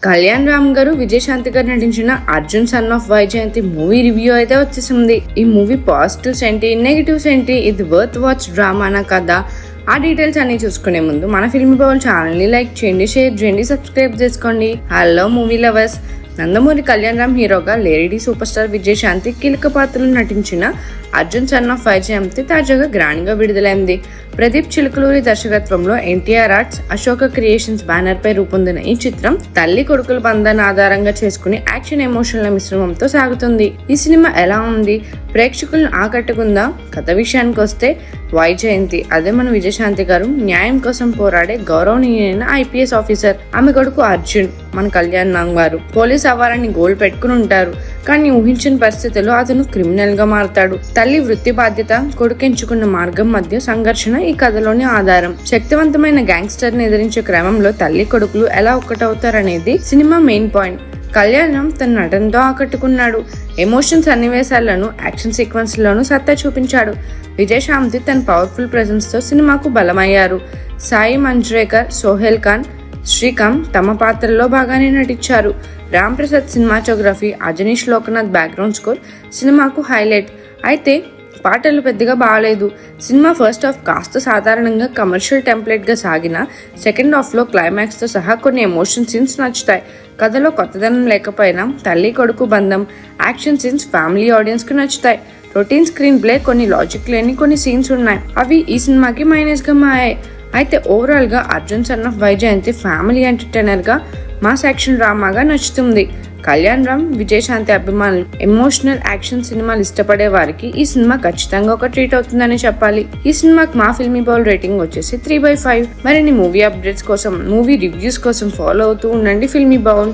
కళ్యాణ్ రామ్ గారు, విజయశాంతి గారు నటించిన Arjun son of Vyjayanthi movie review అయితే వచ్చేసింది. ఈ మూవీ పాజిటివ్స్ ఏంటి, నెగిటివ్స్ ఏంటి, ఇది వర్త్ వాచ్ డ్రామానా కదా, ఆ డీటెయిల్స్ అన్ని చూసుకునే ముందు మన ఫిల్మీ బౌల్ ఛానల్ ని లైక్ చేయండి, షేర్ చేయండి, సబ్స్క్రైబ్ చేసుకోండి. Hello movie lovers. Nandamuri Kalyan Ram హీరోగా లేడీ సూపర్ స్టార్ విజయశాంతి కీలక పాత్రలు నటించిన అర్జున్ సన్ ఆఫ్ వైజయంతి తాజాగా గ్రాండ్ గా విడుదలైంది. ప్రదీప్ చిలుకలూరి దర్శకత్వంలో NTR arts, Ashoka creations banner పై రూపొందిన ఈ చిత్రం తల్లి కొడుకుల బంధాన్ని ఆధారంగా చేసుకుని యాక్షన్ ఎమోషన్ల మిశ్రమంతో సాగుతుంది. ఈ సినిమా ఎలా ఉంది, ప్రేక్షకులను ఆకట్టుకుందా? కథ విషయానికి వస్తే వైజయంతి, అదే మన విజయశాంతి గారు, న్యాయం కోసం పోరాడే గౌరవనీయమైన ఐపీఎస్ ఆఫీసర్. ఆమె కొడుకు అర్జున్, మన కళ్యాణ్ రామ్ గారు పోలీస్ అవ్వాలని గోల్ పెట్టుకుని ఉంటారు. కానీ ఊహించిన పరిస్థితుల్లో అతను క్రిమినల్ గా మారతాడు. తల్లి వృత్తి బాధ్యత, కొడుకు ఎంచుకున్న మార్గం మధ్య సంఘర్షణ ఈ కథలోని ఆధారం. శక్తివంతమైన గ్యాంగ్స్టర్ ని ఎదిరించే క్రమంలో తల్లి కొడుకులు ఎలా ఒక్కటవుతారనేది సినిమా మెయిన్ పాయింట్. కళ్యాణ్ రామ్ తన నటనతో ఆకట్టుకున్నాడు. ఎమోషన్ సన్నివేశాలను, యాక్షన్ సీక్వెన్స్ లోనూ సత్తా చూపించాడు. విజయశాంతి తన పవర్ఫుల్ ప్రెజెన్స్ తో సినిమాకు బలమయ్యారు. సాయి మంజ్రేకర్, సోహెల్ ఖాన్, శ్రీకాంత్ తమ పాత్రల్లో బాగానే నటించారు. Ram Prasad cinematography, Ajaneesh Lokanath background score సినిమాకు హైలైట్. అయితే పాటలు పెద్దగా బాగాలేదు. సినిమా ఫస్ట్ హాఫ్ కాస్త సాధారణంగా కమర్షియల్ టెంప్లెట్ గా సాగిన సెకండ్ హాఫ్ లో క్లైమాక్స్ తో సహా కొన్ని ఎమోషన్ సీన్స్ నచ్చుతాయి. కథలో కొత్తదనం లేకపోయినా తల్లి కొడుకు బంధం, యాక్షన్ సీన్స్ ఫ్యామిలీ ఆడియన్స్ కు నచ్చుతాయి. రొటీన్ స్క్రీన్ ప్లే, కొన్ని లాజిక్ లేని కొన్ని సీన్స్ ఉన్నాయి, అవి ఈ సినిమాకి మైనస్ గా మారాయి. అయితే ఓవరాల్ గా Arjun son of Vyjayanthi family entertainer గా, మాస్ యాక్షన్ డ్రామాగా నచ్చుతుంది. కళ్యాణ్ రామ్, విజయశాంతి అభిమానులు, ఎమోషనల్ యాక్షన్ సినిమాలు ఇష్టపడే వారికి ఈ సినిమా ఖచ్చితంగా ఒక ట్రీట్ అవుతుందని చెప్పాలి. ఈ సినిమాకి మా ఫిల్మీ బౌల్ రేటింగ్ వచ్చేసి 3/5. మరిన్ని మూవీ అప్డేట్స్ కోసం, మూవీ రివ్యూస్ కోసం ఫాలో అవుతూ ఉండండి ఫిల్మీ బౌల్.